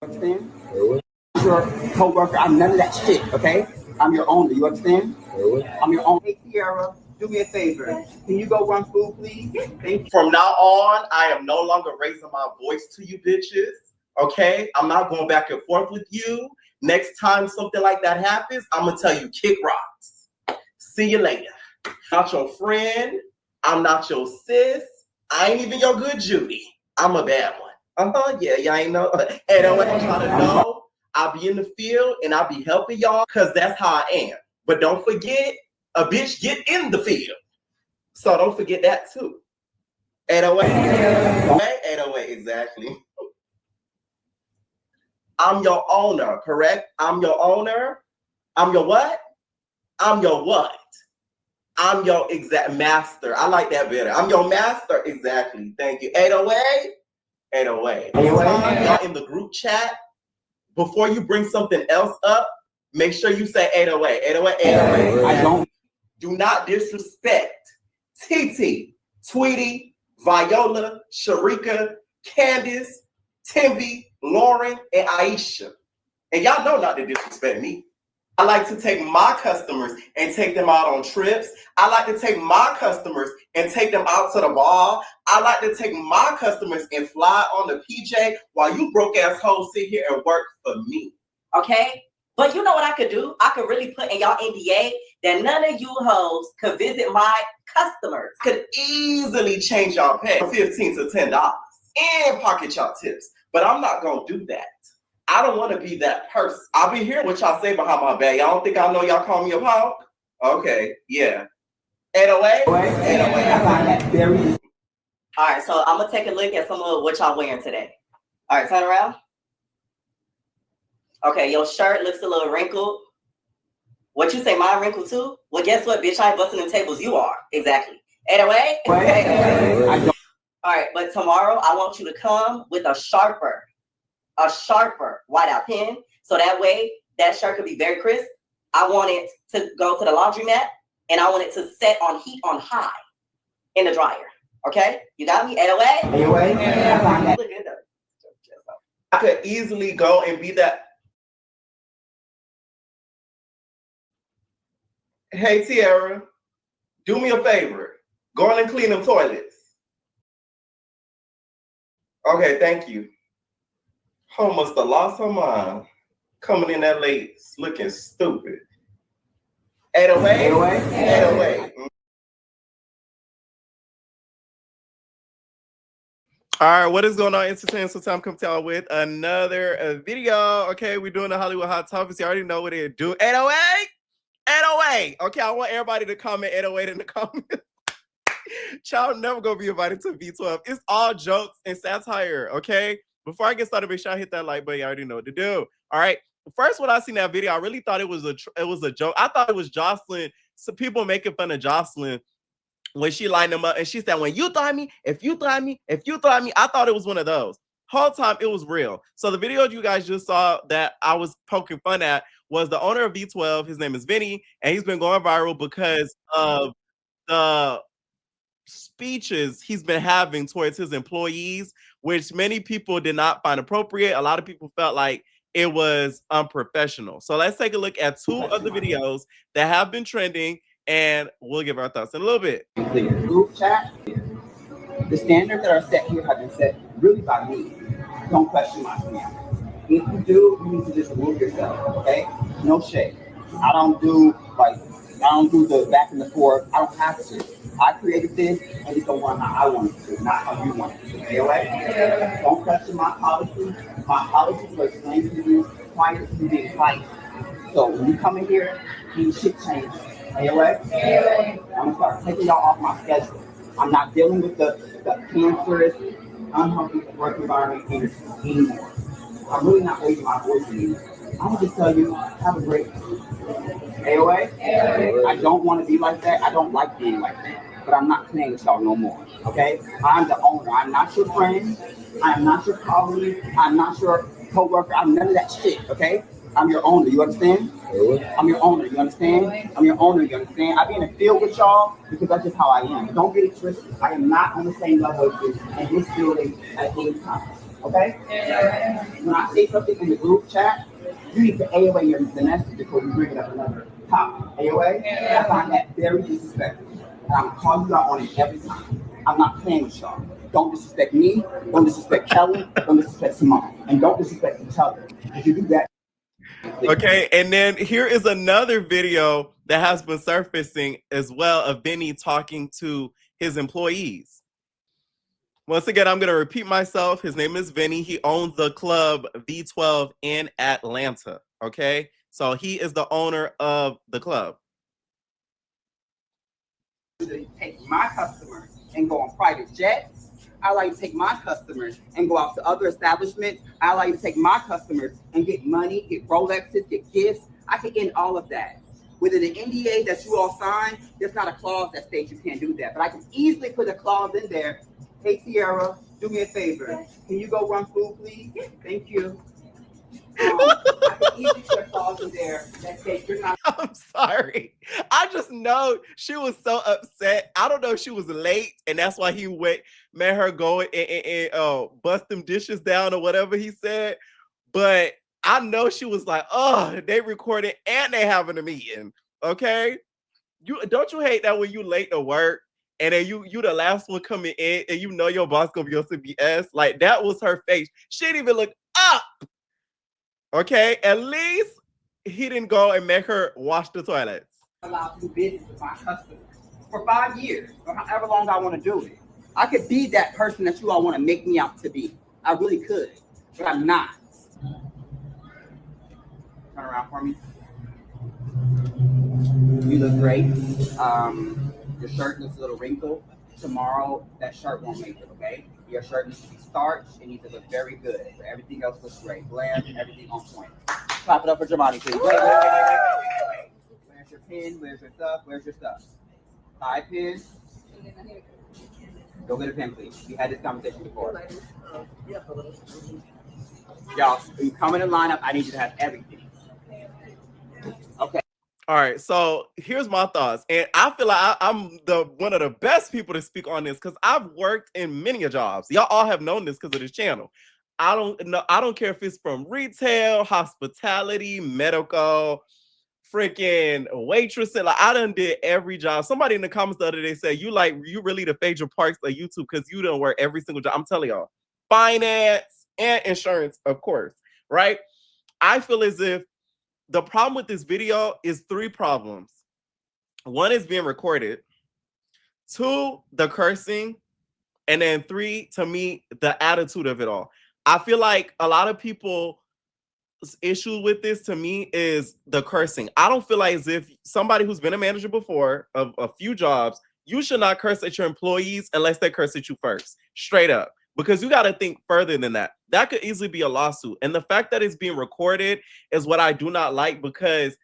Understand? Your co-worker, I'm none of that shit, okay? I'm your owner, you understand? I'm your owner. Hey, Sierra, do me a favor. Can you go run food, please? Thank you. From now on, I am no longer raising my voice to you bitches, okay? I'm not going back and forth with you. Next time something like that happens, I'm going to tell you, kick rocks. See you later. Not your friend. I'm not your sis. I ain't even your good Judy. I'm a bad one. Yeah, I know. And I want y'all to know, I'll be in the field and I'll be helping y'all because that's how I am. But don't forget, a bitch get in the field. So don't forget that too. 808. 808, exactly. I'm your owner, correct? I'm your owner. I'm your what? I'm your what? I'm your exact master. I like that better. I'm your master. Exactly. Thank you. 808. 808. Y'all in the group chat, before you bring something else up, make sure you say 808. 808. 808. I don't. Do not disrespect TT, Tweety, Viola, Sharika, Candace, Timby, Lauren, and Aisha. And y'all know not to disrespect me. I like to take my customers and take them out on trips. I like to take my customers and take them out to the bar. I like to take my customers and fly on the PJ while you broke ass hoes sit here and work for me. Okay? But you know what I could do? I could really put in y'all NDA that none of you hoes could visit my customers. Could easily change y'all pay from $15 to $10 and pocket y'all tips. But I'm not going to do that. I don't want to be that person. I'll be hearing what y'all say behind my back. Y'all don't think I know y'all call me a punk? Okay, yeah. 808? 808. I find that very easy. All right, so I'm going to take a look at some of what y'all wearing today. All right, turn around. Okay, your shirt looks a little wrinkled. What you say, mine wrinkled too? Well, guess what, bitch? I ain't busting them tables. You are. Exactly. 808? 808. All right, but tomorrow I want you to come with a sharper whiteout pen. So that way that shirt could be very crisp. I want it to go to the laundromat and I want it to set on heat on high in the dryer. Okay? You got me? 808? 808? I could easily go and be that. Hey, Tiara, do me a favor. Go on and clean them toilets. Okay, thank you. Oh, must have lost her mind. Coming in that late, looking stupid. 808? 808? 808. All right, what is going on, entertainment? So time come to y'all with another video. Okay, we're doing the Hollywood Hot Topics. You already know what they do. 808? 808. Okay, I want everybody to comment 808 in the comments. Child never gonna be invited to V12. It's all jokes and satire, okay? Before I get started, make sure I hit that like button. You already know what to do. All right. First, when I seen that video, I really thought it was a joke. I thought it was Jocelyn. Some people making fun of Jocelyn when she lined them up, and she said, "When you throw me, if you throw me, if you throw me." I thought it was one of those. Whole time it was real. So the video you guys just saw that I was poking fun at was the owner of V12. His name is Vinny, and he's been going viral because of the speeches he's been having towards his employees, which many people did not find appropriate. A lot of people felt like it was unprofessional. So let's take a look at two of the videos that have been trending, and we'll give our thoughts in a little bit. Group chat. The standards that are set here have been set really by me. Don't question my standards. If you do, you need to just remove yourself, okay? No shade. I don't do the back and the forth. I don't have to. I created this, and it's the one how I want it to, not how you want it to. Okay? Don't question my policy. My policies were explained to you prior to you being fired. So when you come in here, you shit change. Okay? I'm gonna start taking y'all off my schedule. I'm not dealing with the cancerous, unhealthy work environment here anymore. I'm really not raising my voice anymore. I'm gonna just tell you, have a great AOA. I don't want to be like that. I don't like being like that. But I'm not playing with y'all no more. Okay? I'm the owner. I'm not your friend. I'm not your colleague. I'm not your co-worker. I'm none of that shit. Okay? I'm your owner. You understand? I'm your owner. You understand? I'm your owner. You understand? I be in the field with y'all because that's just how I am. Don't get it twisted. I am not on the same level as you in this building at any time. Okay? When I say something in the group chat, you need to AOA the message before you bring it up another topic. AOA? I find that very disrespectful. And I'm calling you out on it every time. I'm not playing with y'all. Don't disrespect me, don't disrespect Kelly, don't disrespect Simone, and don't disrespect each other. If you do that, okay, and then here is another video that has been surfacing as well of Vinny talking to his employees. Once again, I'm going to repeat myself. His name is Vinny. He owns the club V12 in Atlanta. Okay, so he is the owner of the club. Take my customers and go on private jets. I allow you to take my customers and go out to other establishments. I allow you to take my customers and get money, get Rolexes, get gifts. I can end all of that. Within the NDA that you all signed, there's not a clause that states you can't do that. But I can easily put a clause in there. Hey, Sierra, do me a favor. Can you go run food, please? Thank you. I can easily put a clause in there that states you're not. I'm sorry. I just know she was so upset. I don't know if she was late and that's why he made her go and bust them dishes down or whatever he said. But I know she was like, oh, they recorded and they having a meeting. Okay. Don't you hate that when you late to work and then you the last one coming in and you know your boss gonna be on some BS? Like that was her face. She didn't even look up. Okay, at least he didn't go and make her wash the toilets. Allowed to do business with my customers for 5 years or however long I want to do it. I could be that person that you all want to make me out to be. I really could, but I'm not. Turn around for me. You look great. Your shirt looks a little wrinkled. Tomorrow, that shirt won't make it, okay? Your shirt needs to be starched. It needs to look very good. But everything else looks great. Glam, everything on point. Clap it up for Jamani, please. Wait. Where's your pen? Where's your stuff? Where's your stuff? 5 pins. Go get a pen, please. We had this conversation before. Y'all, when you come in the lineup, I need you to have everything. Okay. All right, so here's my thoughts, and I feel like I'm one of the best people to speak on this because I've worked in many jobs. Y'all all have known this because of this channel. I don't care if it's from retail, hospitality, medical, freaking waitress. Like I done did every job. Somebody in the comments the other day said you really the Phaedra Parks of YouTube because you don't work every single job. I'm telling y'all, finance and insurance, of course, right? I feel as if the problem with this video is 3 problems. 1 is being recorded. 2, the cursing. And then 3, to me, the attitude of it all. I feel like a lot of people's issue with this, to me, is the cursing. I don't feel like as if somebody who's been a manager before of a few jobs, you should not curse at your employees unless they curse at you first. Straight up. Because you got to think further than that. That could easily be a lawsuit. And the fact that it's being recorded is what I do not like because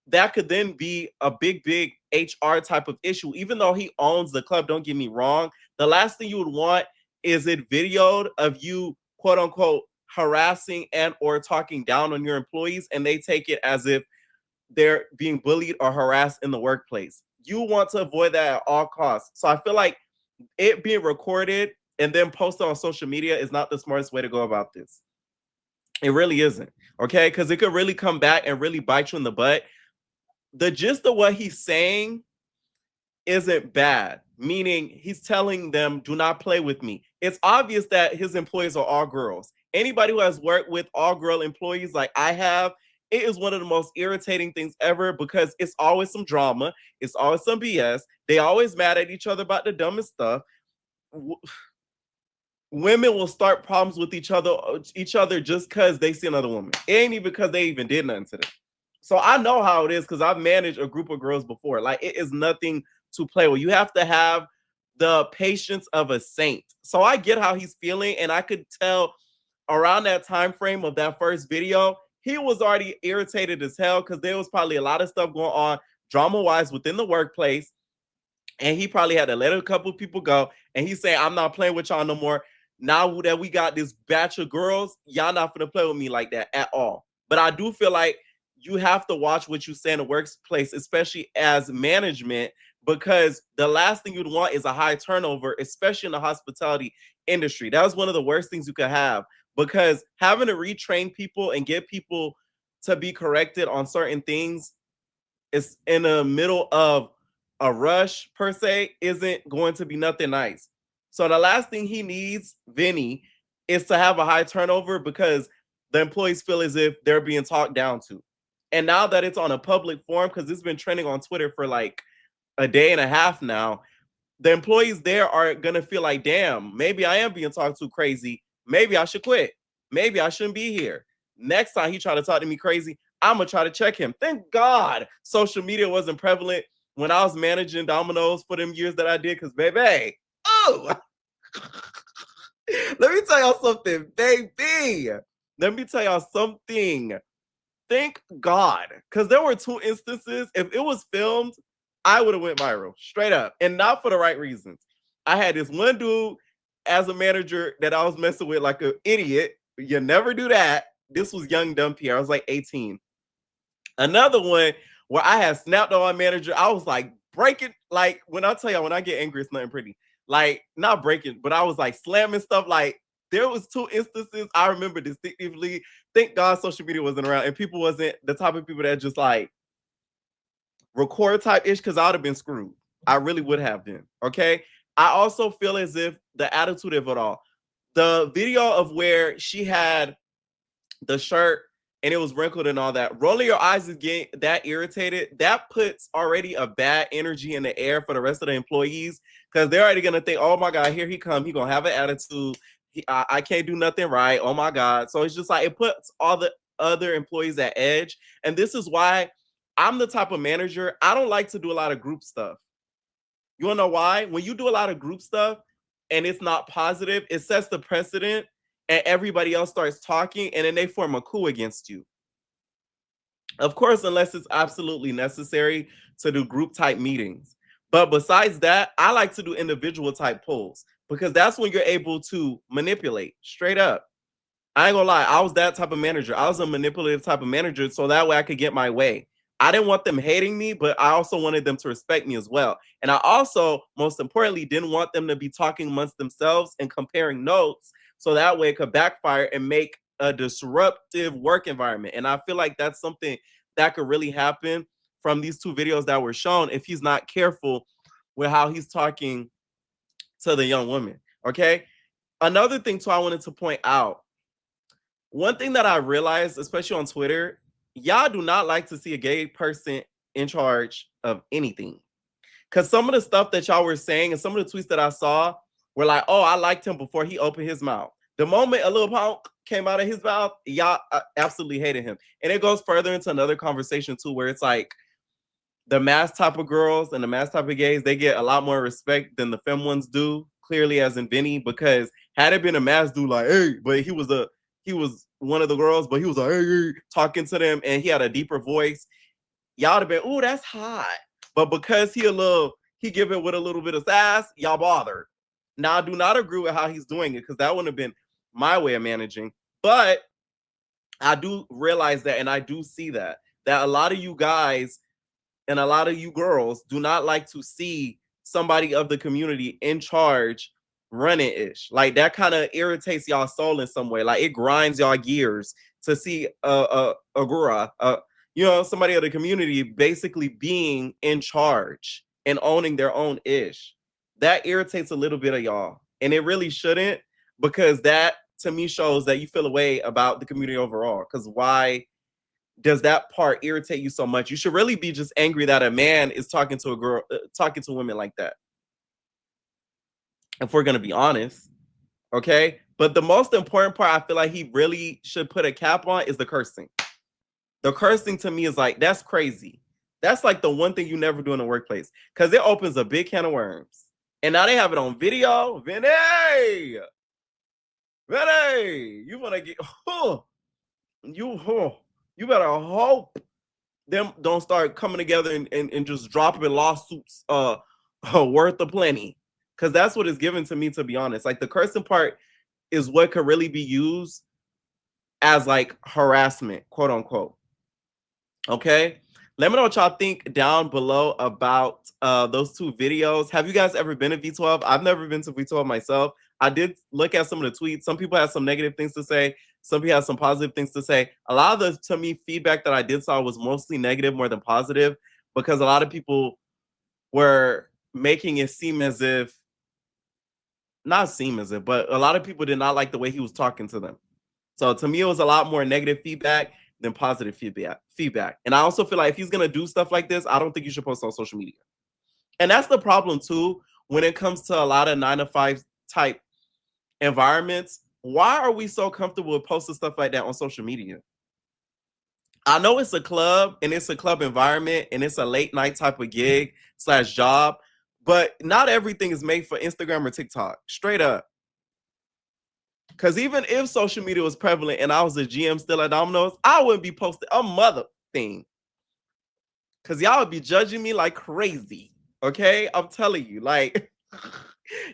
that could then be a big HR type of issue. Even though he owns the club, don't get me wrong. The last thing you would want is it videoed of you, quote unquote, harassing and or talking down on your employees and they take it as if they're being bullied or harassed in the workplace. You want to avoid that at all costs. So I feel like it being recorded and then posted on social media is not the smartest way to go about this. It really isn't, okay? Because it could really come back and really bite you in the butt. The gist of what he's saying isn't bad, meaning he's telling them, do not play with me. It's obvious that his employees are all girls. Anybody who has worked with all girl employees like I have, it is one of the most irritating things ever because it's always some drama. It's always some BS. They always mad at each other about the dumbest stuff. Women will start problems with each other just because they see another woman. It ain't even because they even did nothing to them. So I know how it is because I've managed a group of girls before. Like it is nothing to play with. You have to have the patience of a saint. So I get how he's feeling, and I could tell around that time frame of that first video, he was already irritated as hell because there was probably a lot of stuff going on drama-wise within the workplace, and he probably had to let a couple of people go. And he's saying, "I'm not playing with y'all no more. Now that we got this batch of girls, y'all not gonna play with me like that at all." But I do feel like you have to watch what you say in the workplace, especially as management, because the last thing you'd want is a high turnover, especially in the hospitality industry. That was one of the worst things you could have. because having to retrain people and get people to be corrected on certain things is in the middle of a rush per se isn't going to be nothing nice. So the last thing he needs, Vinny, is to have a high turnover because the employees feel as if they're being talked down to. And now that it's on a public forum, because it's been trending on Twitter for like a day and a half now, the employees there are gonna feel like, damn, maybe I am being talked to crazy. Maybe I should quit. Maybe I shouldn't be here. Next time he try to talk to me crazy, I'm gonna try to check him. Thank God social media wasn't prevalent when I was managing Domino's for them years that I did, because baby, oh, let me tell y'all something, baby. Let me tell y'all something. Thank God, because there were 2 instances. If it was filmed, I would have went viral, straight up, and not for the right reasons. I had this one dude as a manager that I was messing with like an idiot. You never do that. This was young, dumb Pierre. I was like 18. Another one where I had snapped on my manager. I was like breaking, like when I tell y'all, when I get angry, it's nothing pretty. Like not breaking, but I was like slamming stuff. Like there was 2 instances I remember distinctively. Thank God social media wasn't around and people wasn't the type of people that just like record type ish, because I would have been screwed. I really would have been. Okay. I also feel as if the attitude of it all, the video of where she had the shirt and it was wrinkled and all that, rolling your eyes is getting that irritated. That puts already a bad energy in the air for the rest of the employees, because they're already gonna think, oh my God, here he come. He gonna have an attitude. I can't do nothing right. Oh my God. So it's just like it puts all the other employees at edge. And this is why I'm the type of manager, I don't like to do a lot of group stuff. You wanna know why? When you do a lot of group stuff and it's not positive, it sets the precedent and everybody else starts talking and then they form a coup against you. Of course, unless it's absolutely necessary to do group type meetings. But besides that, I like to do individual type polls because that's when you're able to manipulate straight up. I ain't gonna lie, I was that type of manager. I was a manipulative type of manager, so that way I could get my way. I didn't want them hating me, but I also wanted them to respect me as well. And I also, most importantly, didn't want them to be talking amongst themselves and comparing notes, so that way it could backfire and make a disruptive work environment. And I feel like that's something that could really happen from these 2 videos that were shown if he's not careful with how he's talking to the young woman. Okay. Another thing too I wanted to point out. One thing that I realized, especially on Twitter, y'all do not like to see a gay person in charge of anything. Because some of the stuff that y'all were saying and some of the tweets that I saw were like, oh, I liked him before he opened his mouth. The moment a little punk came out of his mouth, y'all absolutely hated him. And it goes further into another conversation too, where it's like the mass type of girls and the mass type of gays, they get a lot more respect than the femme ones do, clearly as in Vinny, because had it been a mass dude like, hey, but he was one of the girls, but he was like, hey, talking to them and he had a deeper voice, y'all would have been, oh, that's hot. But because he give it with a little bit of sass, y'all bothered. Now, I do not agree with how he's doing it because that wouldn't have been my way of managing. But I do realize that, and I do see that a lot of you guys and a lot of you girls do not like to see somebody of the community in charge running ish. Like that kind of irritates y'all soul in some way. Like it grinds y'all gears to see a gura, somebody of the community basically being in charge and owning their own ish. That irritates a little bit of y'all. And it really shouldn't, because that to me shows that you feel a way about the community overall. Because why does that part irritate you so much? You should really be just angry that a man is talking to a girl, talking to women like that. If we're going to be honest, okay? But the most important part I feel like he really should put a cap on is the cursing. The cursing to me is like, that's crazy. That's like the one thing you never do in the workplace because it opens a big can of worms. And now they have it on video. Vinny, you want to get, you better hope them don't start coming together and just dropping lawsuits worth of plenty. Because that's what it's given to me, to be honest. Like the cursing part is what could really be used as like harassment, quote unquote. Okay. Let me know what y'all think down below about those 2 videos. Have you guys ever been to V12? I've never been to V12 myself. I did look at some of the tweets. Some people had some negative things to say. Some people had some positive things to say. A lot of the, to me, feedback that I did saw was mostly negative more than positive, because a lot of people were making it seem as if, not seem as if, but a lot of people did not like the way he was talking to them. So to me, it was a lot more negative feedback than positive feedback. And I also feel like if he's going to do stuff like this, I don't think you should post on social media. And that's the problem too, when it comes to a lot of 9-to-5 type environments. Why are we so comfortable with posting stuff like that on social media? I know it's a club and it's a club environment and it's a late night type of gig / job, but not everything is made for Instagram or TikTok. Straight up. Because even if social media was prevalent and I was a GM still at Domino's, I wouldn't be posting a mother thing. Because y'all would be judging me like crazy. Okay? I'm telling you, like,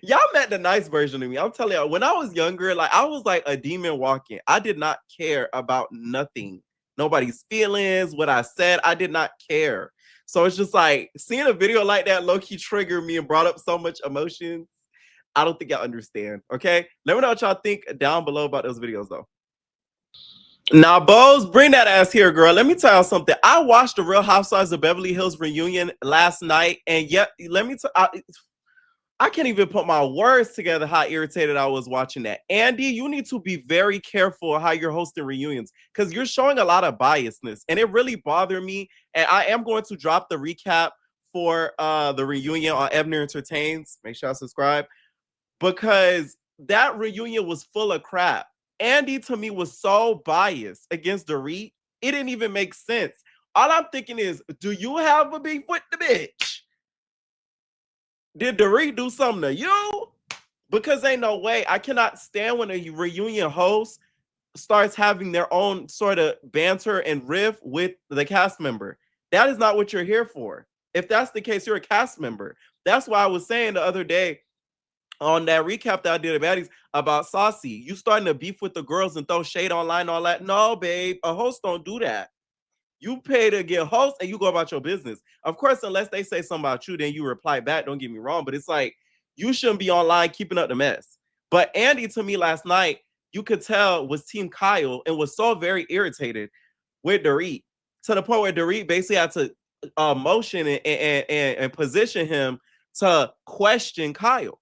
y'all met the nice version of me. I'm telling you, when I was younger, like, I was like a demon walking. I did not care about nothing. Nobody's feelings, what I said, I did not care. So it's just like, seeing a video like that low-key triggered me and brought up so much emotion. I don't think y'all understand, okay? Let me know what y'all think down below about those videos, though. Now, Bose, bring that ass here, girl. Let me tell you something. I watched the Real Housewives of Beverly Hills reunion last night, and yet, let me tell I can't even put my words together how irritated I was watching that. Andy, you need to be very careful how you're hosting reunions, because you're showing a lot of biasness, and it really bothered me. And I am going to drop the recap for the reunion on Ebner Entertains. Make sure I subscribe, because that reunion was full of crap. Andy, to me, was so biased against Dorit. It didn't even make sense. All I'm thinking is, do you have a beef with the bitch? Did Dorit do something to you? Because ain't no way. I cannot stand when a reunion host starts having their own sort of banter and riff with the cast member. That is not what you're here for. If that's the case, you're a cast member. That's why I was saying the other day on that recap that I did of Baddies about Saucy, you starting to beef with the girls and throw shade online, all that. No, babe, a host don't do that. You pay to get host and you go about your business. Of course, unless they say something about you, then you reply back. Don't get me wrong, but it's like, you shouldn't be online keeping up the mess. But Andy, to me last night, you could tell was Team Kyle and was so very irritated with Dorit, to the point where Dorit basically had to motion and position him to question Kyle.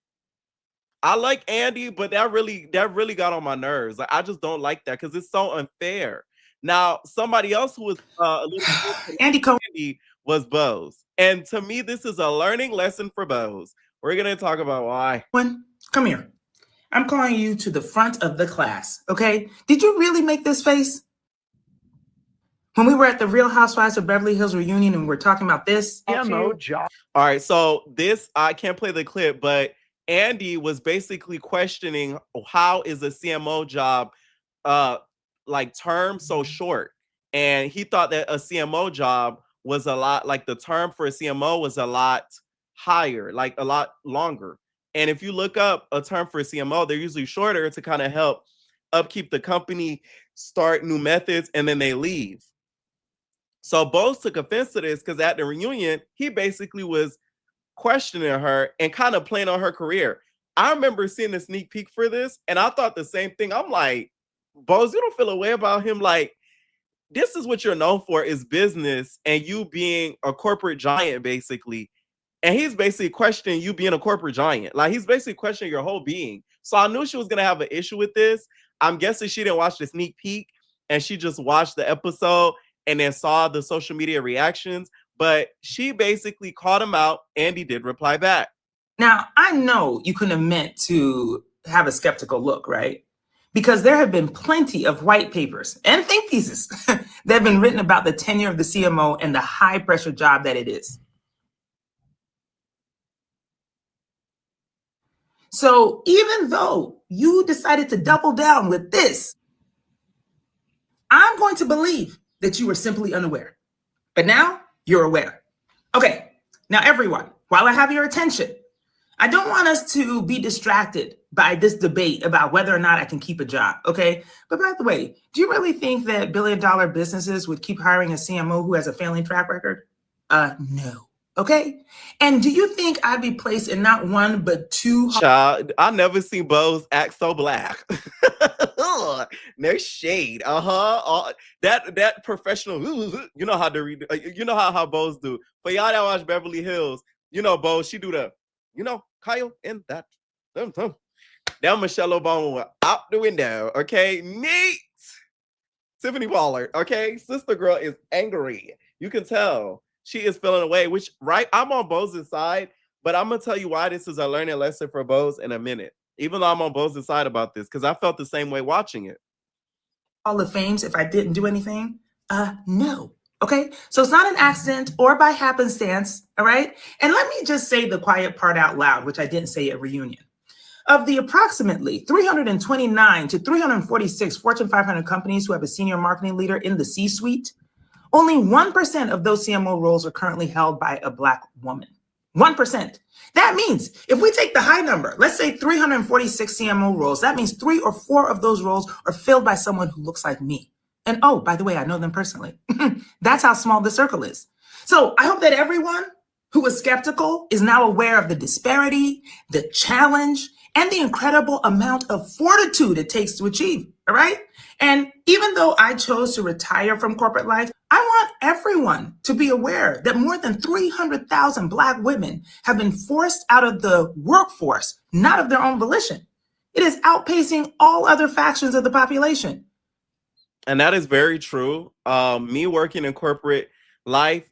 I like Andy, but that really got on my nerves. Like, I just don't like that because it's so unfair. Now, somebody else who was a little Andy was Bose. And to me, this is a learning lesson for Bose. We're going to talk about why. Come here. I'm calling you to the front of the class, okay? Did you really make this face? When we were at the Real Housewives of Beverly Hills reunion and we're talking about this? All right, so this, I can't play the clip, but Andy was basically questioning how is a CMO job like term so short, and he thought that a CMO job was a lot, like the term for a CMO was a lot higher, like a lot longer. And if you look up a term for a CMO, they're usually shorter to kind of help upkeep the company, start new methods, and then they leave. So Bose took offense to this because at the reunion, he basically was questioning her and kind of playing on her career. I remember seeing a sneak peek for this, and I thought the same thing. I'm like, Bose, you don't feel a way about him? Like, this is what you're known for, is business and you being a corporate giant, basically. And he's basically questioning you being a corporate giant. Like, he's basically questioning your whole being. So I knew she was going to have an issue with this. I'm guessing she didn't watch the sneak peek and she just watched the episode and then saw the social media reactions. But she basically called him out, and he did reply back. Now, I know you couldn't have meant to have a skeptical look, right? Because there have been plenty of white papers and think pieces that have been written about the tenure of the CMO and the high pressure job that it is. So even though you decided to double down with this, I'm going to believe that you were simply unaware. But now you're aware. Okay, now everyone, while I have your attention, I don't want us to be distracted by this debate about whether or not I can keep a job, okay? But by the way, do you really think that billion-dollar businesses would keep hiring a CMO who has a failing track record? No. Okay? And do you think I'd be placed in not one, but two? Child, I never seen Bows act so black. No shade. That professional. You know how to read. You know how Bows do. For y'all that watch Beverly Hills, you know Bows. She do the. You know Kyle and that. Now Michelle Obama went out the window. Okay, neat. Tiffany Pollard. Okay, sister girl is angry. You can tell she is feeling away. Which right, I'm on Bows' side. But I'm gonna tell you why this is a learning lesson for Bows in a minute. Even though I'm on Bows' side about this, because I felt the same way watching it. Hall of Fames if I didn't do anything? No. Okay? So it's not an accident or by happenstance, all right? And let me just say the quiet part out loud, which I didn't say at reunion. Of the approximately 329 to 346 Fortune 500 companies who have a senior marketing leader in the C-suite, only 1% of those CMO roles are currently held by a Black woman. 1%. That means if we take the high number, let's say 346 CMO roles, that means 3 or 4 of those roles are filled by someone who looks like me. And oh, by the way, I know them personally. That's how small the circle is. So I hope that everyone who was skeptical is now aware of the disparity, the challenge, and the incredible amount of fortitude it takes to achieve, all right? And even though I chose to retire from corporate life, I want everyone to be aware that more than 300,000 Black women have been forced out of the workforce, not of their own volition. It is outpacing all other factions of the population. And that is very true. Me working in corporate life,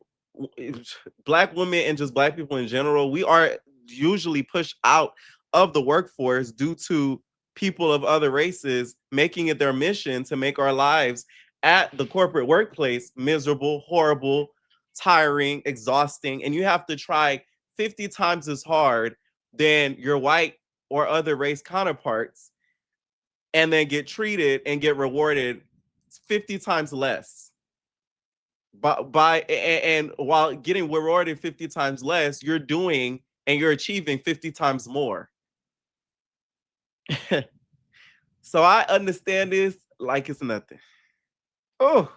Black women and just Black people in general, we are usually pushed out of the workforce due to people of other races making it their mission to make our lives at the corporate workplace miserable, horrible, tiring, exhausting, and you have to try 50 times as hard than your white or other race counterparts and then get treated and get rewarded 50 times less. And while getting rewarded 50 times less, you're doing and you're achieving 50 times more. So I understand this like it's nothing. Oh.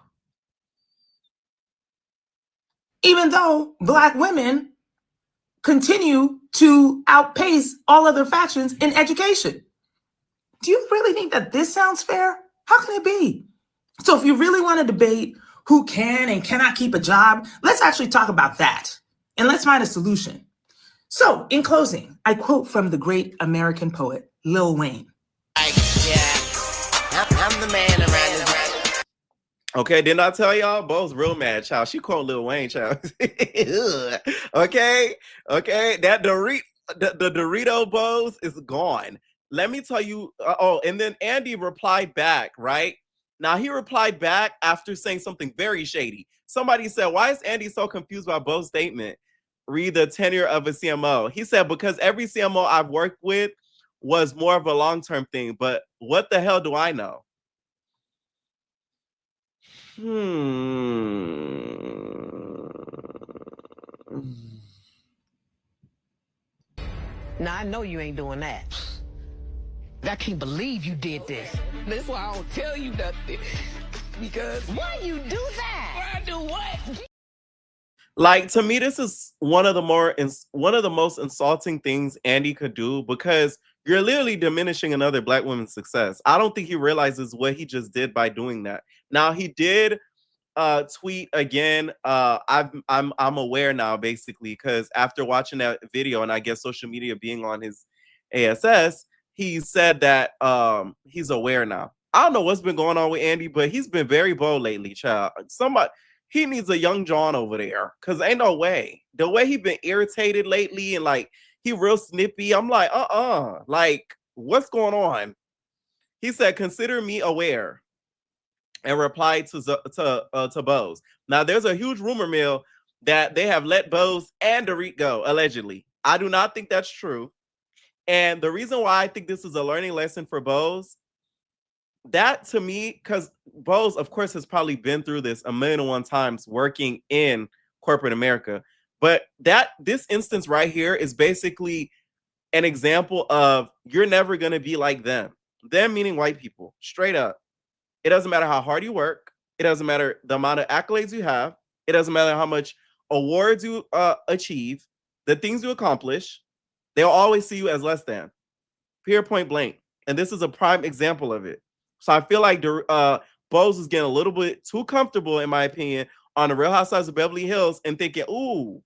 Even though Black women continue to outpace all other factions in education. Do you really think that this sounds fair? How can it be? So if you really want to debate who can and cannot keep a job, let's actually talk about that. And let's find a solution. So in closing, I quote from the great American poet, Lil Wayne. I'm the man around this. Okay, didn't I tell y'all? Bo's real mad, child. She quote Lil Wayne, child. Okay. That the Dorito Bo's is gone. Let me tell you. And then Andy replied back, right? Now he replied back after saying something very shady. Somebody said, "Why is Andy so confused by Bo's statement? Read the tenure of a CMO." He said, "Because every CMO I've worked with was more of a long-term thing. But what the hell do I know?" Now I know you ain't doing that. I can't believe you did this. That's why I don't tell you nothing. Because why you do that? Why I do what? Like, to me, this is one of the most insulting things Andy could do, because you're literally diminishing another Black woman's success. I don't think he realizes what he just did by doing that. Now he did tweet again. I'm aware now, basically, because after watching that video and I guess social media being on his ASS, he said that he's aware now. I don't know what's been going on with Andy, but he's been very bold lately, child. He needs a young John over there, because ain't no way. The way he been irritated lately and like he real snippy. I'm like, like, what's going on? He said, "Consider me aware," and replied to Bose. Now, there's a huge rumor mill that they have let Bose and Dorit go, allegedly. I do not think that's true. And the reason why I think this is a learning lesson for Bose, that to me, because Bose, of course, has probably been through this 1,000,001 times working in corporate America. But this instance right here is basically an example of you're never going to be like them. Them meaning white people, straight up. It doesn't matter how hard you work. It doesn't matter the amount of accolades you have. It doesn't matter how much awards you achieve, the things you accomplish, they'll always see you as less than. Period, point blank. And this is a prime example of it. So I feel like Bose is getting a little bit too comfortable, in my opinion, on the Real Housewives of Beverly Hills and thinking, ooh,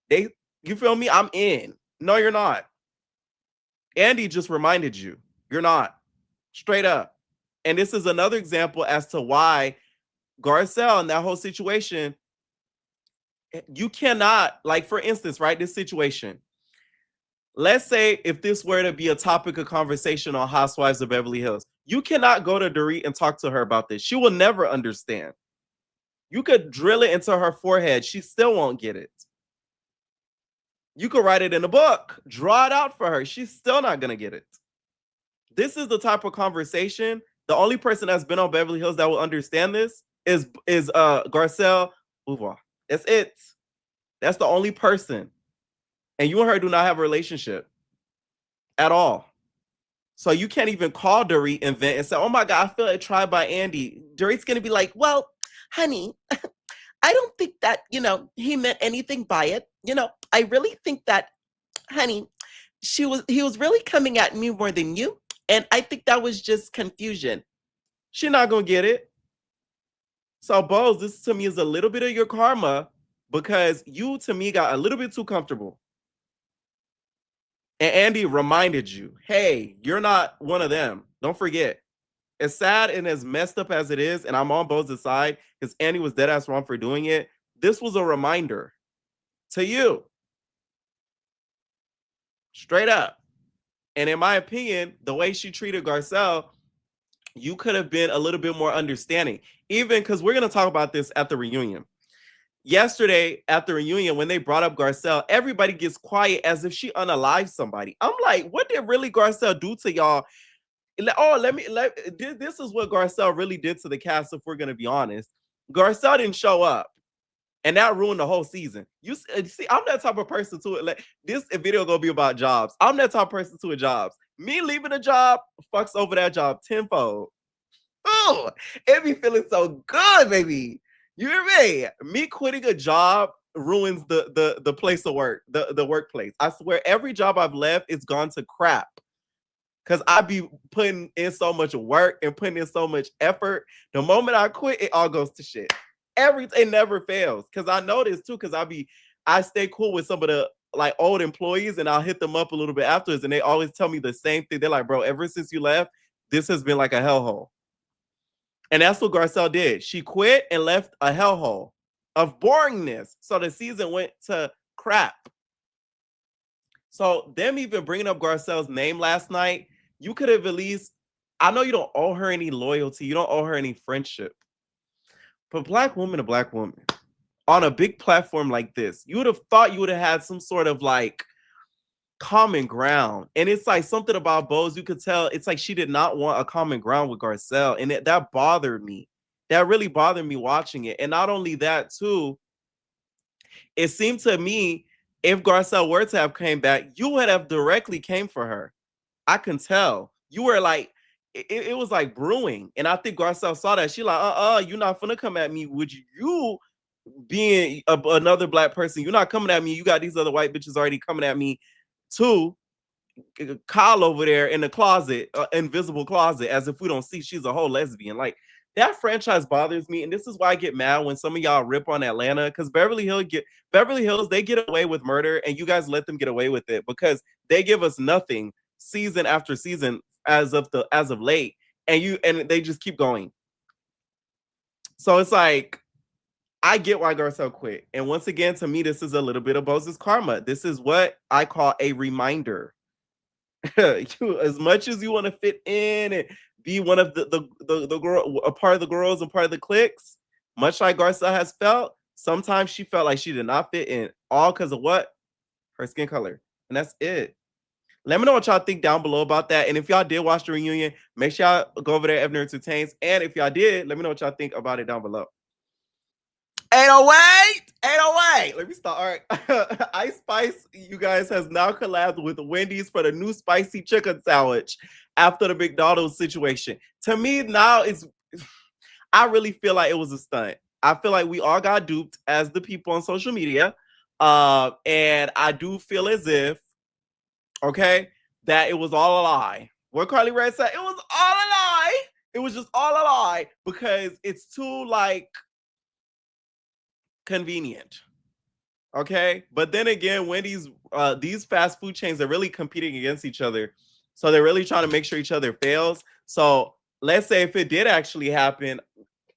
you feel me? I'm in. No, you're not. Andy just reminded you, you're not. Straight up. And this is another example as to why Garcelle and that whole situation, you cannot, like, for instance, right, this situation. Let's say if this were to be a topic of conversation on Housewives of Beverly Hills, you cannot go to Dorit and talk to her about this. She will never understand. You could drill it into her forehead. She still won't get it. You could write it in a book, draw it out for her. She's still not going to get it. This is the type of conversation. The only person that's been on Beverly Hills that will understand this is Garcelle Beauvoir. That's it. That's the only person. And you and her do not have a relationship at all. So you can't even call Dorit and vent and say, oh my God, I feel like tried by Andy. Dorit's going to be like, well, honey, I don't think that, he meant anything by it. I really think that, honey, he was really coming at me more than you. And I think that was just confusion. She's not going to get it. So, Bose, this to me is a little bit of your karma because you, to me, got a little bit too comfortable. And Andy reminded you, hey, you're not one of them. Don't forget. As sad and as messed up as it is, and I'm on Bose's side because Andy was dead ass wrong for doing it, this was a reminder to you. Straight up. And in my opinion, the way she treated Garcelle, you could have been a little bit more understanding. Even because we're going to talk about this at the reunion. Yesterday at the reunion, when they brought up Garcelle, everybody gets quiet as if she unalived somebody. I'm like, what did really Garcelle do to y'all? This is what Garcelle really did to the cast, if we're going to be honest. Garcelle didn't show up. And that ruined the whole season. You see, I'm that type of person to it. Like, this video gonna be about jobs. I'm that type of person to a jobs. Me leaving a job fucks over that job tenfold. Oh, it be feeling so good, baby. You hear me? Me quitting a job ruins the place of work, the workplace. I swear, every job I've left, it's gone to crap. Because I be putting in so much work and putting in so much effort. The moment I quit, it all goes to shit. Everything never fails. Because I know this too, because I stay cool with some of the like old employees and I'll hit them up a little bit afterwards and they always tell me the same thing. They're like, bro, ever since you left, this has been like a hellhole. And that's what Garcelle did. She quit and left a hellhole of boringness. So the season went to crap. So them even bringing up Garcelle's name last night, you could have at least, I know you don't owe her any loyalty. You don't owe her any friendship. But black woman to black woman on a big platform like this, you would have thought you would have had some sort of like common ground. And it's like something about Bose, you could tell it's like she did not want a common ground with Garcelle. And that bothered me. That really bothered me watching it. And not only that too, it seemed to me if Garcelle were to have came back, you would have directly came for her. I can tell. You were like, it was like brewing. And I think Garcelle saw that. She like, you're not finna come at me. Would you being another black person, you're not coming at me. You got these other white bitches already coming at me too. Kyle over there in the closet, invisible closet, as if we don't see she's a whole lesbian. Like, that franchise bothers me. And this is why I get mad when some of y'all rip on Atlanta, because Beverly Hills, they get away with murder and you guys let them get away with it because they give us nothing season after season as of late, and they just keep going. So it's like, I get why Garcelle quit. And once again, to me, this is a little bit of Bose's karma. This is what I call a reminder. As much as you want to fit in and be one of the girl, a part of the girls and part of the cliques, much like Garcelle has felt, sometimes she felt like she did not fit in, all because of what? Her skin color. And that's it. Let me know what y'all think down below about that. And if y'all did watch the reunion, make sure y'all go over there, Evan Entertains. And if y'all did, let me know what y'all think about it down below. 808. Let me start. All right. Ice Spice, you guys, has now collabed with Wendy's for the new spicy chicken sandwich after the McDonald's situation. To me, now I really feel like it was a stunt. I feel like we all got duped as the people on social media. And I do feel as if, okay, that it was all a lie. What Carly Rae said, it was all a lie. It was just all a lie because it's too like convenient. Okay, but then again, Wendy's, these fast food chains are really competing against each other, so they're really trying to make sure each other fails. So let's say if it did actually happen,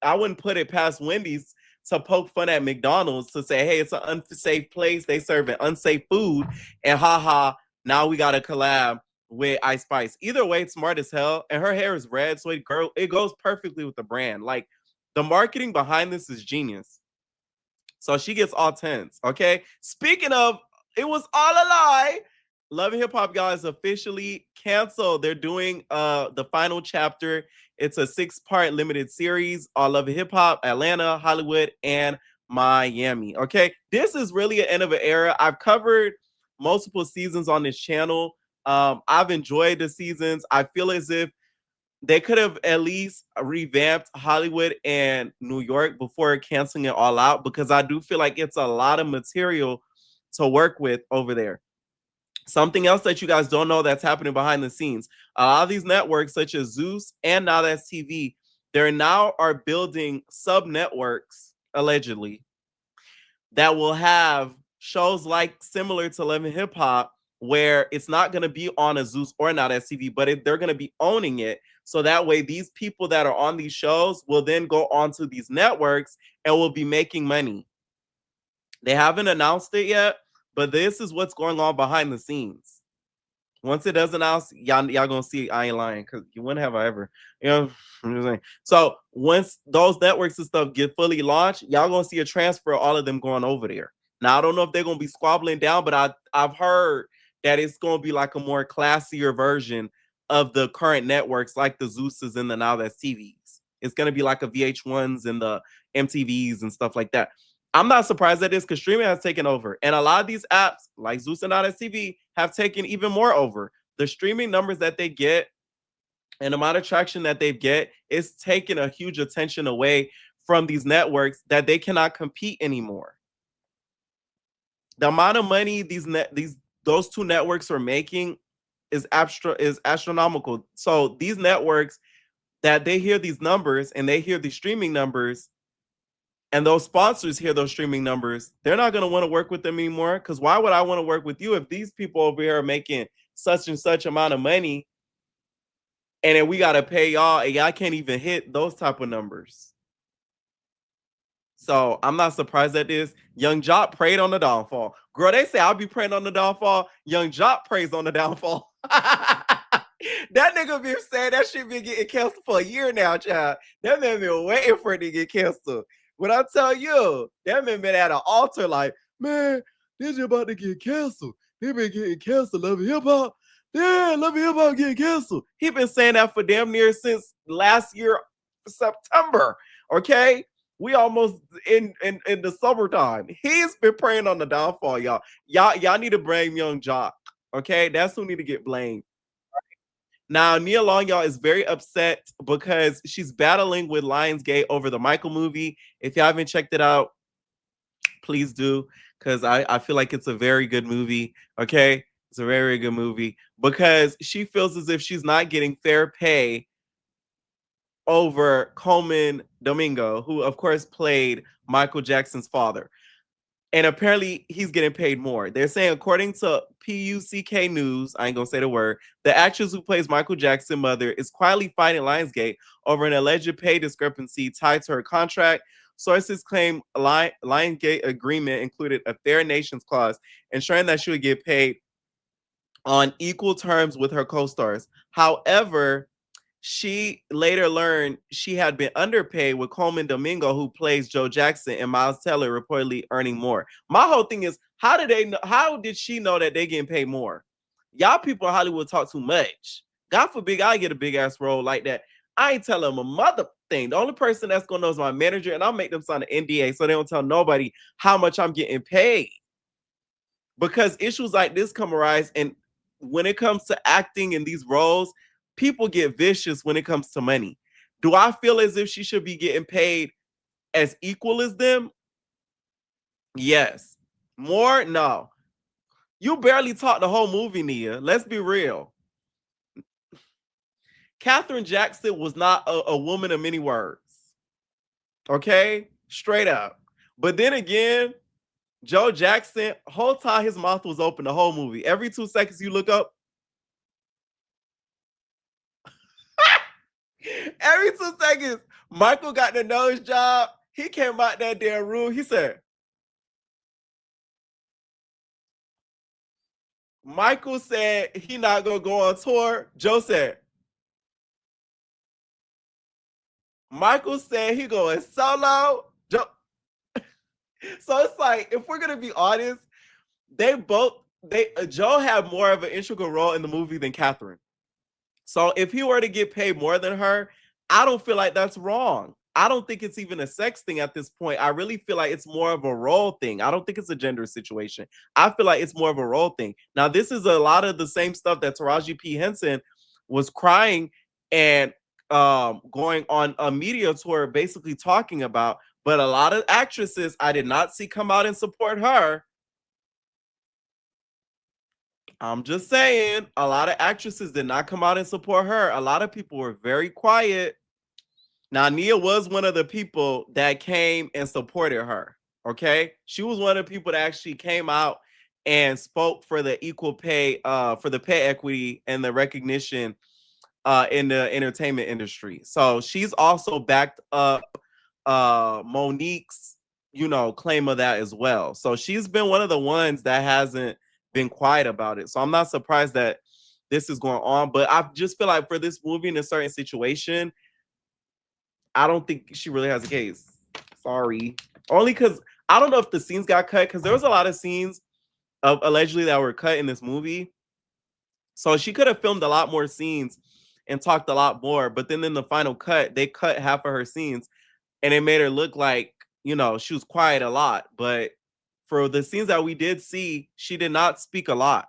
I wouldn't put it past Wendy's to poke fun at McDonald's to say, hey, it's an unsafe place. They serve an unsafe food. And haha, now we got to collab with Ice Spice. Either way, it's smart as hell. And her hair is red, so it goes perfectly with the brand. Like, the marketing behind this is genius. So she gets all 10s. Okay. Speaking of, it was all a lie. Love and Hip Hop, y'all, is officially canceled. They're doing the final chapter. It's a 6-part limited series on Love and Hip Hop, Atlanta, Hollywood, and Miami. Okay. This is really an end of an era. I've covered multiple seasons on this channel. I've enjoyed the seasons. I feel as if they could have at least revamped Hollywood and New York before canceling it all out, because I do feel like it's a lot of material to work with over there. Something else that you guys don't know that's happening behind the scenes. A lot of these networks, such as Zeus and Now That's TV, they now are building sub-networks, allegedly, that will have shows like similar to Love and Hip Hop, where it's not going to be on a Zeus or Now That's TV, but they're going to be owning it. So that way, these people that are on these shows will then go onto these networks and will be making money. They haven't announced it yet, but this is what's going on behind the scenes. Once it does announce, y'all gonna see. I ain't lying, because you wouldn't have I ever, you know. I'm just saying. So once those networks and stuff get fully launched, y'all gonna see a transfer of all of them going over there. Now I don't know if they're gonna be squabbling down, but I've heard that it's gonna be like a more classier version of the current networks, like the Zeus's and the Now That's TVs. It's gonna be like a VH1s and the MTVs and stuff like that. I'm not surprised at this, because streaming has taken over. And a lot of these apps, like Zeus and Now That's TV, have taken even more over. The streaming numbers that they get and the amount of traction that they get is taking a huge attention away from these networks that they cannot compete anymore. The amount of money those two networks are making is astronomical. So these networks, that they hear these numbers and they hear these streaming numbers, and those sponsors hear those streaming numbers, they're not going to want to work with them anymore. Because why would I want to work with you if these people over here are making such and such amount of money, and then we got to pay y'all, and y'all can't even hit those type of numbers? So I'm not surprised at this. Young Jock prayed on the downfall. Girl, they say I'll be praying on the downfall. Young Jock prays on the downfall. That nigga been saying that shit been getting canceled for a year now, child. That man been waiting for it to get canceled. When I tell you, that man been at an altar like, man, this about to get canceled. They been getting canceled. Love and Hip Hop. Yeah, Love and Hip Hop getting canceled. He been saying that for damn near since last year, September. Okay? We almost in the summertime. He's been praying on the downfall, y'all. Y'all need to blame Young Jock. Okay? That's who need to get blamed. Now, Nia Long, y'all, is very upset because she's battling with Lionsgate over the Michael movie. If you haven't checked it out, please do, because I feel like it's a very good movie, okay? It's a very, very good movie, because she feels as if she's not getting fair pay over Coleman Domingo, who, of course, played Michael Jackson's father. And apparently he's getting paid more. They're saying, according to PUCK News, I ain't gonna say the word, the actress who plays Michael Jackson's mother is quietly fighting Lionsgate over an alleged pay discrepancy tied to her contract. Sources claim Lionsgate agreement included a fair nations clause, ensuring that she would get paid on equal terms with her co-stars. However, she later learned she had been underpaid, with Coleman Domingo, who plays Joe Jackson, and Miles Teller reportedly earning more. My whole thing is, how did she know that they getting paid more? Y'all people in Hollywood talk too much. God forbid I get a big ass role like that. I ain't telling them a mother thing. The only person that's gonna know is my manager, and I'll make them sign an NDA so they don't tell nobody how much I'm getting paid. Because issues like this come arise, and when it comes to acting in these roles, people get vicious when it comes to money. Do I feel as if she should be getting paid as equal as them? Yes. More? No. You barely talked the whole movie, Nia. Let's be real. Katherine Jackson was not a woman of many words. Okay? Straight up. But then again, Joe Jackson, whole time his mouth was open the whole movie. Every 2 seconds you look up. Every 2 seconds, Michael got the nose job. He came out that damn room. He said, Michael said he not gonna go on tour. Joe said, Michael said he going solo. Joe. So it's like, if we're gonna be honest, Joe had more of an integral role in the movie than Katherine. So if he were to get paid more than her, I don't feel like that's wrong. I don't think it's even a sex thing at this point. I really feel like it's more of a role thing. I don't think it's a gender situation. I feel like it's more of a role thing. Now, this is a lot of the same stuff that Taraji P. Henson was crying and going on a media tour basically talking about. But a lot of actresses I did not see come out and support her. I'm just saying, a lot of actresses did not come out and support her. A lot of people were very quiet. Now, Nia was one of the people that came and supported her. Okay, she was one of the people that actually came out and spoke for the equal pay, for the pay equity and the recognition in the entertainment industry. So she's also backed up Monique's, claim of that as well. So she's been one of the ones that hasn't been quiet about it. So I'm not surprised that this is going on. But I just feel like for this movie in a certain situation, I don't think she really has a case. Sorry. Only because I don't know if the scenes got cut, because there was a lot of scenes of allegedly that were cut in this movie. So she could have filmed a lot more scenes and talked a lot more. But then in the final cut, they cut half of her scenes and it made her look like, she was quiet a lot. But for the scenes that we did see, she did not speak a lot.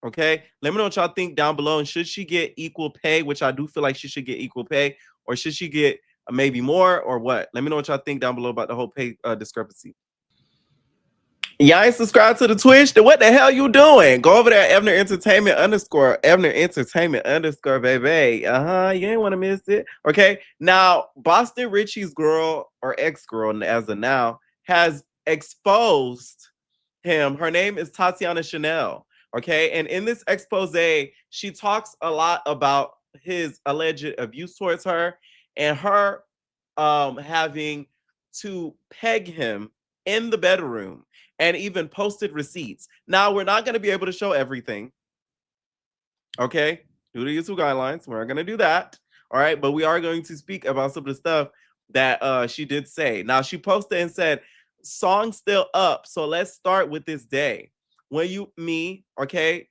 Okay. Let me know what y'all think down below. And should she get equal pay, which I do feel like she should get equal pay, or should she get maybe more, or what? Let me know what y'all think down below about the whole pay discrepancy. Y'all ain't subscribed to the Twitch? Then what the hell you doing? Go over there, Evner Entertainment _, baby. You ain't want to miss it. Okay. Now, Boston Richey's girl, or ex-girl as of now, has exposed him. Her name is Tatiana Chanel. Okay. And in this expose, she talks a lot about his alleged abuse towards her and her having to peg him in the bedroom and even posted receipts. Now, we're not going to be able to show everything. Okay. Due to YouTube guidelines, we're not going to do that. All right. But we are going to speak about some of the stuff that she did say. Now, she posted and said, "Song still up. So let's start with this day. When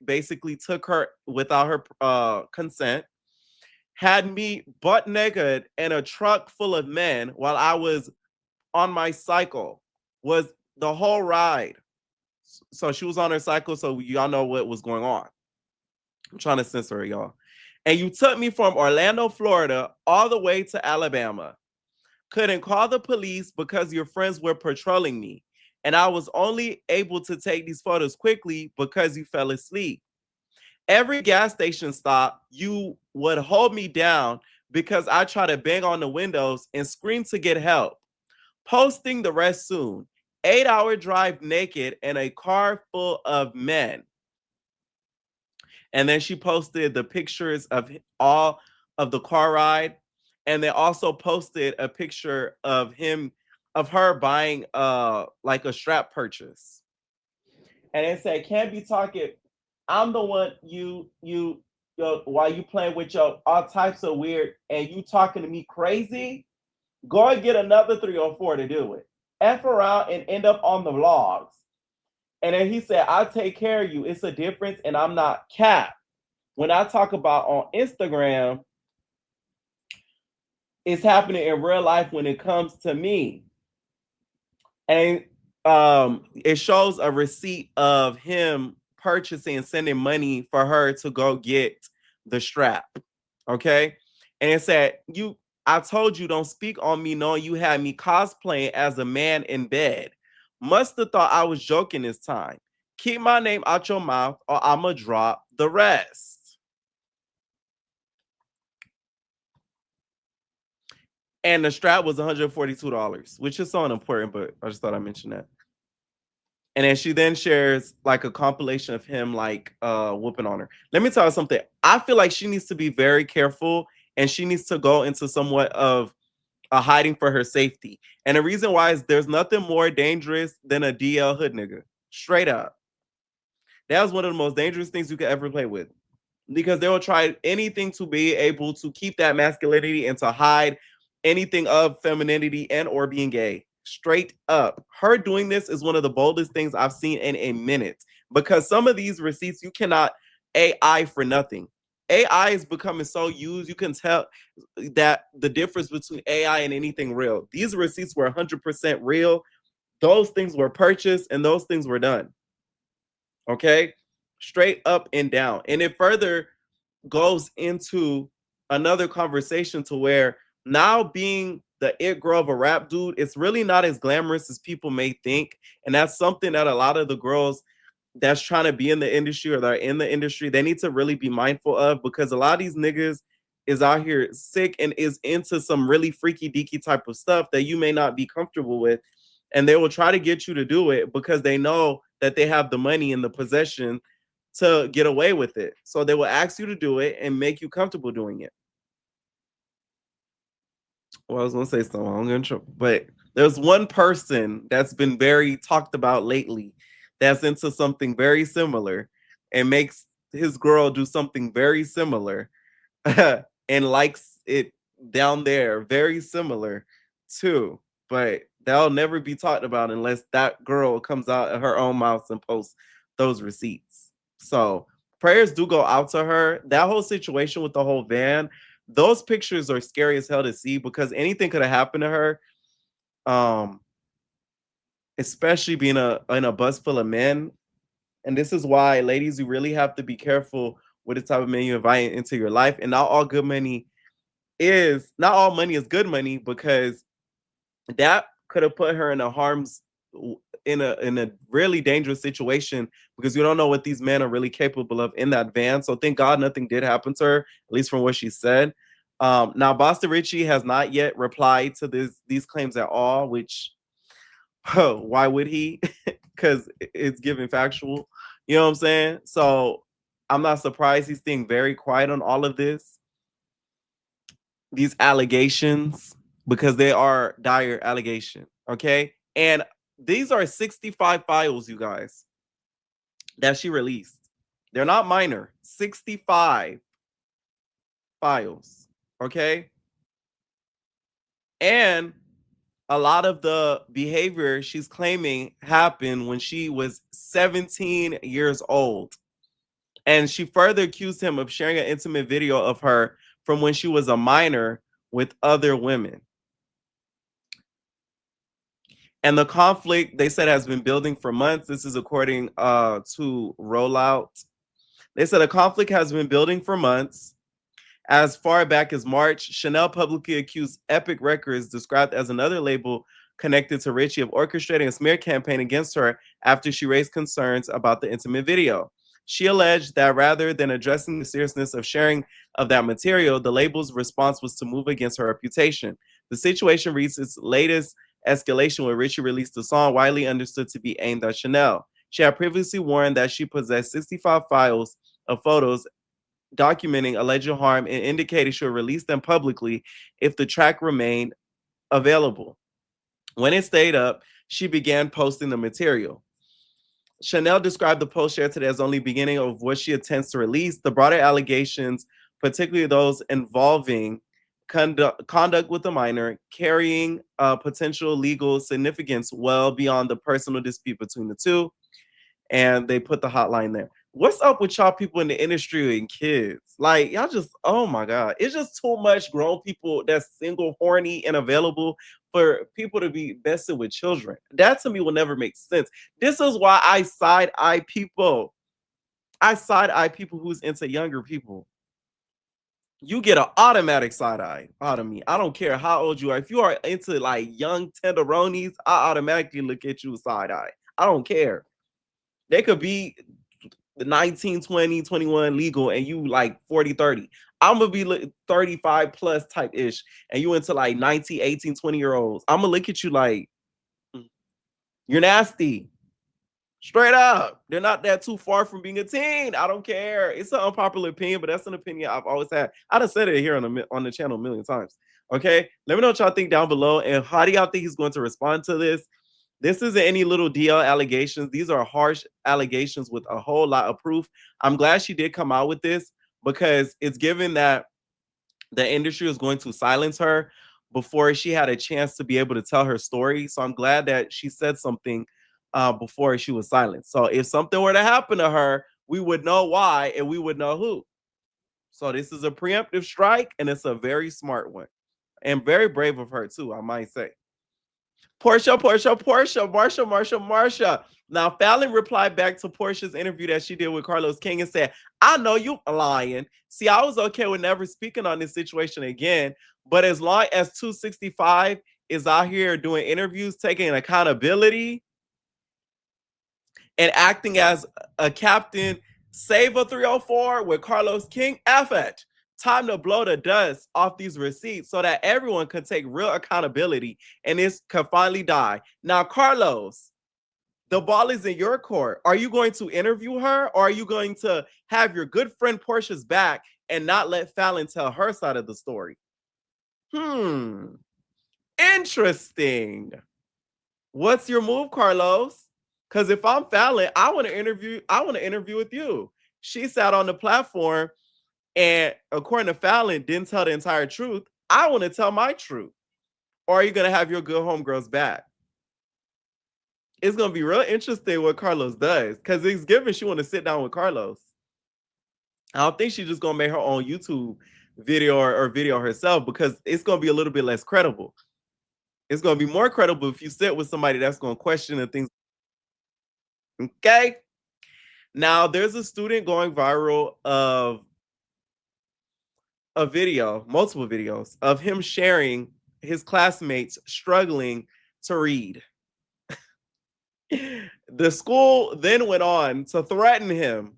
basically took her without her consent, had me butt naked in a truck full of men while I was on my cycle, was the whole ride." So she was on her cycle, so y'all know what was going on. I'm trying to censor her, y'all. "And you took me from Orlando, Florida, all the way to Alabama. Couldn't call the police because your friends were patrolling me. And I was only able to take these photos quickly because you fell asleep. Every gas station stop, you would hold me down because I try to bang on the windows and scream to get help. Posting the rest soon. 8-hour drive naked in a car full of men." And then she posted the pictures of all of the car ride. And they also posted a picture of her buying like a strap purchase. And it said, "Can't be talking. I'm the one while you playing with your all types of weird and you talking to me crazy. Go and get another 3 or 4 to do it. F around and end up on the vlogs." And then he said, "I'll take care of you. It's a difference and I'm not cap. When I talk about on Instagram, it's happening in real life when it comes to me." And it shows a receipt of him purchasing and sending money for her to go get the strap. Okay. And it said, I told you don't speak on me knowing you had me cosplaying as a man in bed. Must have thought I was joking this time. Keep my name out your mouth or I'ma drop the rest. And the strap was $142, which is so unimportant, but I just thought I'd mention that. And then she then shares like a compilation of him like whooping on her. Let me tell you something. I feel like she needs to be very careful and she needs to go into somewhat of a hiding for her safety. And the reason why is there's nothing more dangerous than a DL hood nigga. Straight up. That was one of the most dangerous things you could ever play with. Because they will try anything to be able to keep that masculinity and to hide anything of femininity and or being gay. Straight up. Her doing this is one of the boldest things I've seen in a minute. Because some of these receipts you cannot AI for nothing. AI is becoming so used, you can tell that the difference between AI and anything real. These receipts were 100% real. Those things were purchased and those things were done. Okay? Straight up and down. And it further goes into another conversation to where now being the it girl of a rap dude, it's really not as glamorous as people may think. And that's something that a lot of the girls that's trying to be in the industry or that are in the industry, they need to really be mindful of, because a lot of these niggas is out here sick and is into some really freaky deaky type of stuff that you may not be comfortable with. And they will try to get you to do it because they know that they have the money and the possession to get away with it. So they will ask you to do it and make you comfortable doing it. Well, I was gonna say something, I'm gonna trouble. But there's one person that's been very talked about lately that's into something very similar and makes his girl do something very similar and likes it down there very similar too. But that'll never be talked about unless that girl comes out of her own mouth and posts those receipts. So prayers do go out to her. That whole situation with the whole van, those pictures are scary as hell to see because anything could have happened to her. Um, especially being in a bus full of men. And this is why, ladies, you really have to be careful with the type of men you invite into your life. And not all money is good money, because that could have put her in a in a really dangerous situation, because you don't know what these men are really capable of in that van. So thank God nothing did happen to her, at least from what she said. Now Boston Richey has not yet replied to these claims at all, which why would he? Because it's given factual. You know what I'm saying? So I'm not surprised he's staying very quiet on all of these allegations, because they are dire allegation. Okay. And these are 65 files, you guys, that she released. They're not minor. 65 files. Okay. And a lot of the behavior she's claiming happened when she was 17 years old. And she further accused him of sharing an intimate video of her from when she was a minor with other women. And the conflict, they said, has been building for months. This is according to Rollout. They said a conflict has been building for months. As far back as March, Chanel publicly accused Epic Records, described as another label connected to Richey, of orchestrating a smear campaign against her after she raised concerns about the intimate video. She alleged that rather than addressing the seriousness of sharing of that material, the label's response was to move against her reputation. The situation reached its latest escalation when Richey released a song widely understood to be aimed at Chanel. She had previously warned that she possessed 65 files of photos documenting alleged harm and indicated she would release them publicly if the track remained available. When it stayed up, she began posting the material. Chanel described the post shared today as only beginning of what she intends to release. The broader allegations, particularly those involving conduct with a minor, carrying potential legal significance well beyond the personal dispute between the two. And they put the hotline there. What's up with y'all people in the industry and kids? Like, y'all just, oh my God. It's just too much grown people that's single, horny, and available for people to be bested with children. That to me will never make sense. This is why I side eye people. I side eye people who's into younger people. you get an automatic side eye out of me. I don't care how old you are. If you are into like young tenderonis, I automatically look at you side eye. I don't care. They could be the 19, 20, 21 legal and you like 40, 30. I'm going to be 35 plus type ish. And you into like 19, 18, 20-year-olds. I'm going to look at you like, you're nasty. Straight up. They're not that too far from being a teen. I don't care. It's an unpopular opinion, but that's an opinion I've always had. I'd have said it here on the channel a million times. Okay. Let me know what y'all think down below. And how do y'all think he's going to respond to this? This isn't any little DL allegations. These are harsh allegations with a whole lot of proof. I'm glad she did come out with this because it's given that the industry was going to silence her before she had a chance to be able to tell her story. So I'm glad that she said something before she was silenced. So if something were to happen to her, we would know why and we would know who. So this is a preemptive strike and it's a very smart one and very brave of her too, I might say. Marsha. Now, Fallon replied back to Portia's interview that she did with Carlos King and said, I know you lying. See, I was okay with never speaking on this situation again, but as long as 265 is out here doing interviews, taking accountability, and acting as a captain, save a 304 with Carlos King, F it. Time to blow the dust off these receipts so that everyone can take real accountability and this can finally die. Now, Carlos, the ball is in your court. Are you going to interview her or are you going to have your good friend Portia's back and not let Fallon tell her side of the story? Interesting. What's your move, Carlos? Because if I'm Fallon, I want to interview with you. She sat on the platform and according to Fallon, didn't tell the entire truth. I want to tell my truth. Or are you going to have your good homegirls back? It's going to be real interesting what Carlos does. Because it's given she want to sit down with Carlos. I don't think she's just going to make her own YouTube video or video herself because it's going to be a little bit less credible. It's going to be more credible if you sit with somebody that's going to question and things. Okay. Now, there's a student going viral of a video, multiple videos of him sharing his classmates struggling to read. The school then went on to threaten him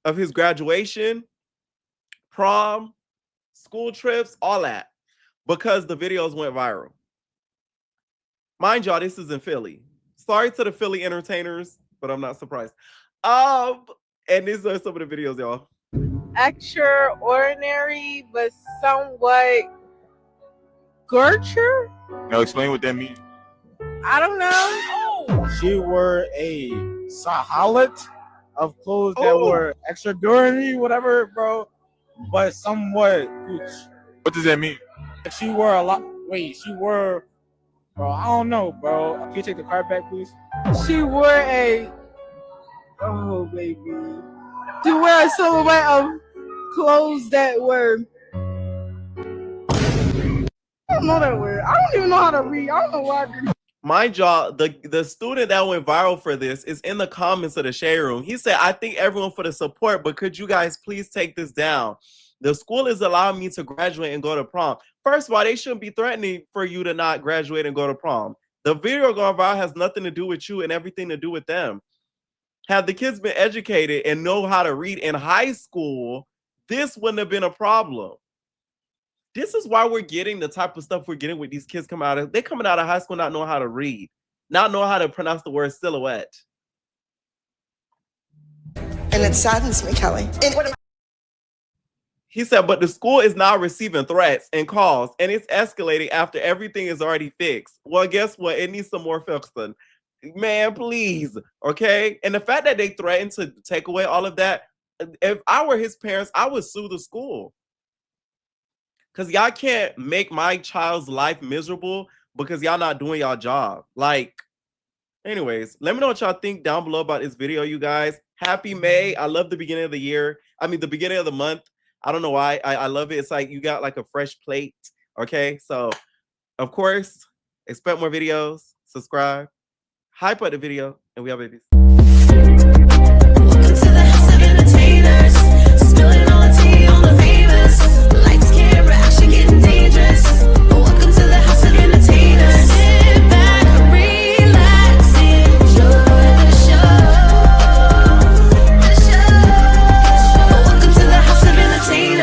of his graduation, prom, school trips, all that, because the videos went viral. Mind y'all, this is in Philly. Sorry to the Philly entertainers, but I'm not surprised. And these are some of the videos, y'all. Extraordinary, but somewhat Gertrude? Now explain what that means. I don't know. She wore a sahalat of clothes that were extraordinary, whatever, bro, but somewhat gooch. What does that mean? She wore a lot. Wait, she wore, bro, I don't know, bro. Can you take the card back, please? She wore a, oh, baby. She wore a silhouette of clothes that were, I don't know that word. I don't even know how to read. I don't know why I did. Mind y'all, the student that went viral for this is in the comments of the shade room. He said, I thank everyone for the support, but could you guys please take this down? The school is allowing me to graduate and go to prom. First of all, they shouldn't be threatening for you to not graduate and go to prom. The video going viral has nothing to do with you and everything to do with them. Had the kids been educated and know how to read in high school, this wouldn't have been a problem. This is why we're getting the type of stuff we're getting with these kids coming out of. They're coming out of high school not knowing how to read, not knowing how to pronounce the word silhouette. And it saddens me, Kelly. He said, but the school is now receiving threats and calls, and it's escalating after everything is already fixed. Well, guess what? It needs some more fixing. Man, please. Okay? And the fact that they threatened to take away all of that, if I were his parents, I would sue the school. Because y'all can't make my child's life miserable because y'all not doing y'all job. Like, anyways, let me know what y'all think down below about this video, you guys. Happy May. I love the beginning of the year. I mean, the beginning of the month. I don't know why. I love it. It's like you got like a fresh plate. Okay? So, of course, expect more videos. Subscribe. Hype up the video. And we have babies.